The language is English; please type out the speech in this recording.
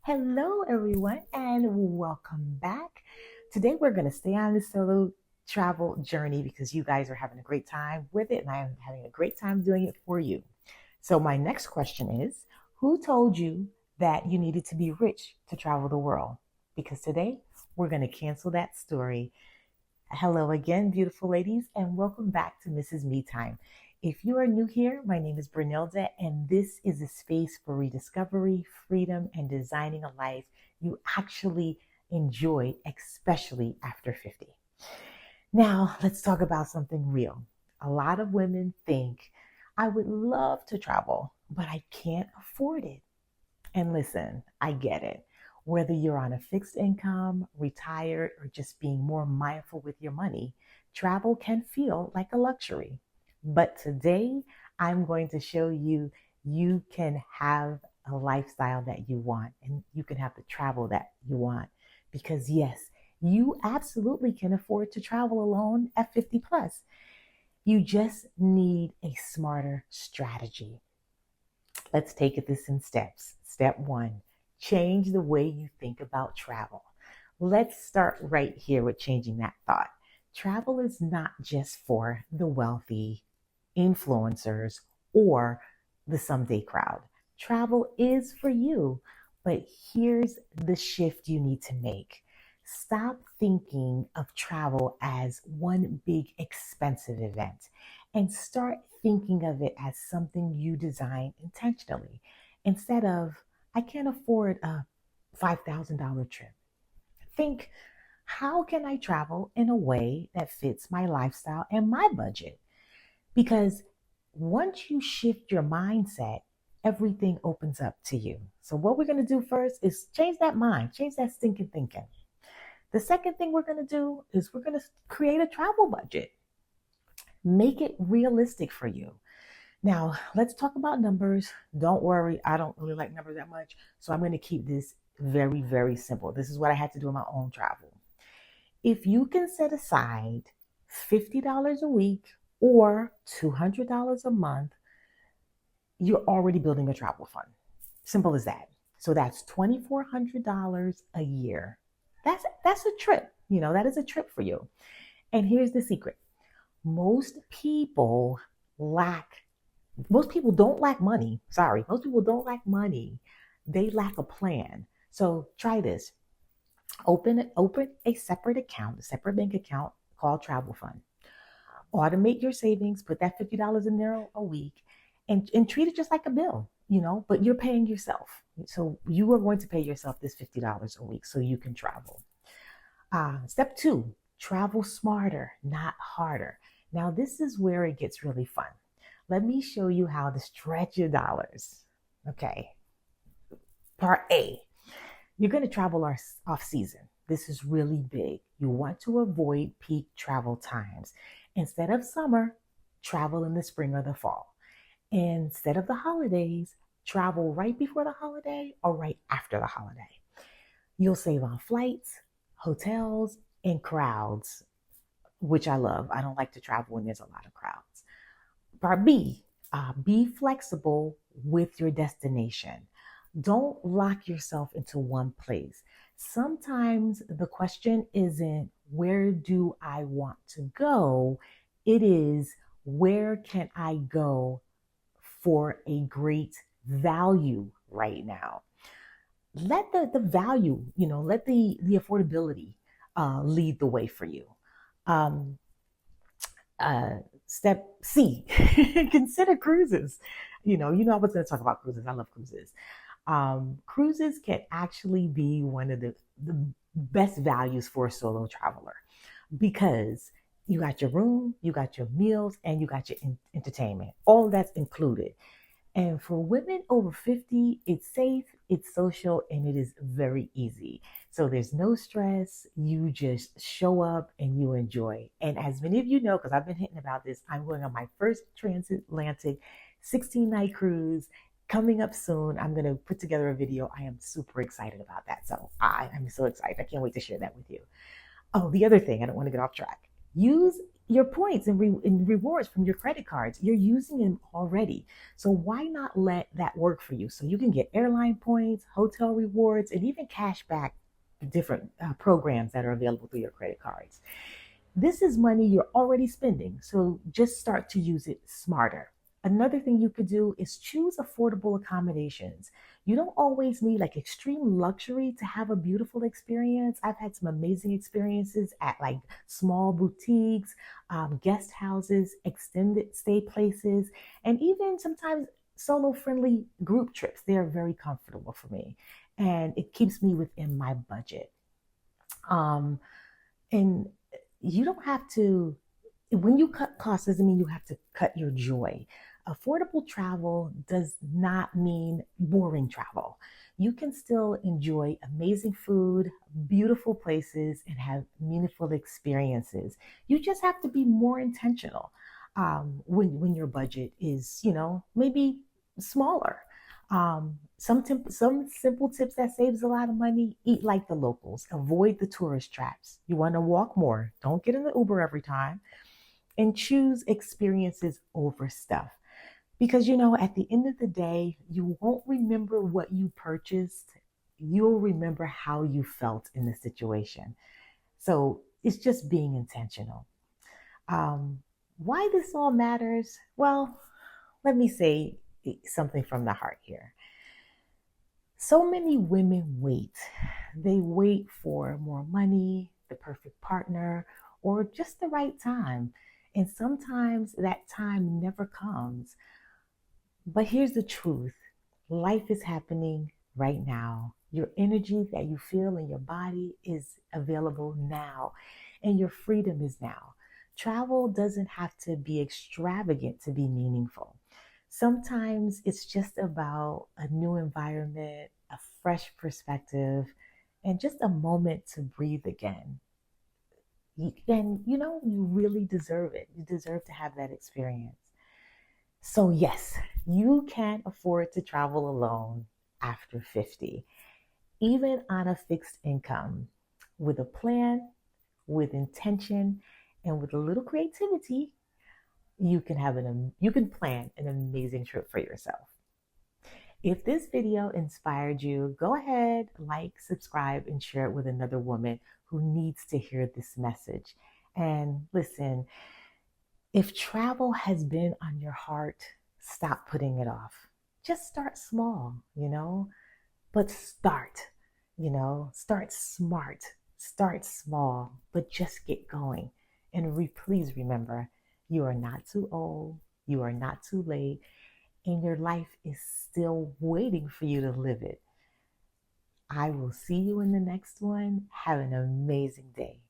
Hello, everyone, and welcome back. Today, we're going to stay on this solo travel journey because you guys are having a great time with it, and I am having a great time doing it for you. So, my next question is, who told you that you needed to be rich to travel the world? Because today, we're going to cancel that story. Hello again, beautiful ladies, and welcome back to Mrs. Me Time. If you are new here, my name is Brunilda, and this is a space for rediscovery, freedom, and designing a life you actually enjoy, especially after 50. Now, let's talk about something real. A lot of women think, I would love to travel, but I can't afford it. And listen, I get it. Whether you're on a fixed income, retired, or just being more mindful with your money, travel can feel like a luxury. But today, I'm going to show you you can have a lifestyle that you want and you can have the travel that you want. Because, yes, you absolutely can afford to travel alone at 50 plus. You just need a smarter strategy. Let's take this in steps. Step one, change the way you think about travel. Let's start right here with changing that thought. Travel is not just for the wealthy, influencers, or the someday crowd. Travel is for you, but here's the shift you need to make. Stop thinking of travel as one big expensive event and start thinking of it as something you design intentionally instead of, I can't afford a $5,000 trip. Think, how can I travel in a way that fits my lifestyle and my budget? Because once you shift your mindset, everything opens up to you. So, what we're going to do first is change that mind, change that stinking thinking. The second thing we're going to do is we're going to create a travel budget, make it realistic for you. Now, let's talk about numbers. Don't worry, I don't really like numbers that much. So, I'm going to keep this very, very simple. This is what I had to do in my own travel. If you can set aside $50 a week or $200 a month, you're already building a travel fund. Simple as that. So that's $2,400 a year. That's a trip. That is a trip for you. And here's the secret. Most people lack most people don't lack money. Sorry, most people don't lack money. They lack a plan. So try this. Open a separate account, a separate bank account called Travel Fund. Automate your savings, put that $50 in there a week, and treat it just like a bill, but you're paying yourself. So you are going to pay yourself this $50 a week so you can travel. Step two, travel smarter, not harder. Now, this is where it gets really fun. Let me show you how to stretch your dollars. Okay. Part A, you're going to travel off season. This is really big. You want to avoid peak travel times. Instead of summer, travel in the spring or the fall. Instead of the holidays, travel right before the holiday or right after the holiday. You'll save on flights, hotels, and crowds, which I love. I don't like to travel when there's a lot of crowds. Part B, be flexible with your destination. Don't lock yourself into one place. Sometimes the question isn't, where do I want to go? It is, where can I go for a great value right now? Let the value, let the affordability lead the way for you. Um, Step C, consider cruises. I was going to talk about cruises. I love cruises. Cruises can actually be one of the best values for a solo traveler because you got your room, you got your meals, and you got your entertainment. All that's included. And for women over 50, it's safe, it's social, and it is very easy. So there's no stress. You just show up and you enjoy. And as many of you know, because I've been hitting about this, I'm going on my first transatlantic 16-night cruise coming up soon. I'm going to put together a video. I am super excited about that. So I'm so excited. I can't wait to share that with you. Oh, the other thing, I don't want to get off track. Use your points and rewards from your credit cards. You're using them already. So why not let that work for you? So you can get airline points, hotel rewards, and even cash back different programs that are available through your credit cards. This is money you're already spending, so just start to use it smarter. Another thing you could do is choose affordable accommodations. You don't always need like extreme luxury to have a beautiful experience. I've had some amazing experiences at like small boutiques, guest houses, extended stay places, and even sometimes solo friendly group trips. They are very comfortable for me and it keeps me within my budget. Um, and you don't have to, when you cut costs, doesn't mean you have to cut your joy. Affordable travel does not mean boring travel. You can still enjoy amazing food, beautiful places, and have meaningful experiences. You just have to be more intentional when your budget is, maybe smaller. Some simple tips that saves a lot of money: eat like the locals, avoid the tourist traps. You want to walk more, don't get in the Uber every time, and choose experiences over stuff. Because at the end of the day, you won't remember what you purchased. You'll remember how you felt in the situation. So it's just being intentional. Why this all matters? Well, let me say something from the heart here. So many women wait. They wait for more money, the perfect partner, or just the right time. And sometimes that time never comes. But here's the truth: life is happening right now. Your energy that you feel in your body is available now, and your freedom is now. Travel doesn't have to be extravagant to be meaningful. Sometimes it's just about a new environment, a fresh perspective, and just a moment to breathe again. And you really deserve it. You deserve to have that experience. So, yes, you can afford to travel alone after 50, even on a fixed income. With a plan, with intention, and with a little creativity, you can plan an amazing trip for yourself. If this video inspired you, go ahead, like, subscribe, and share it with another woman who needs to hear this message. And listen, if travel has been on your heart, stop putting it off. Just start small, but start smart, start small, but just get going. And please remember, you are not too old, you are not too late, and your life is still waiting for you to live it. I will see you in the next one. Have an amazing day.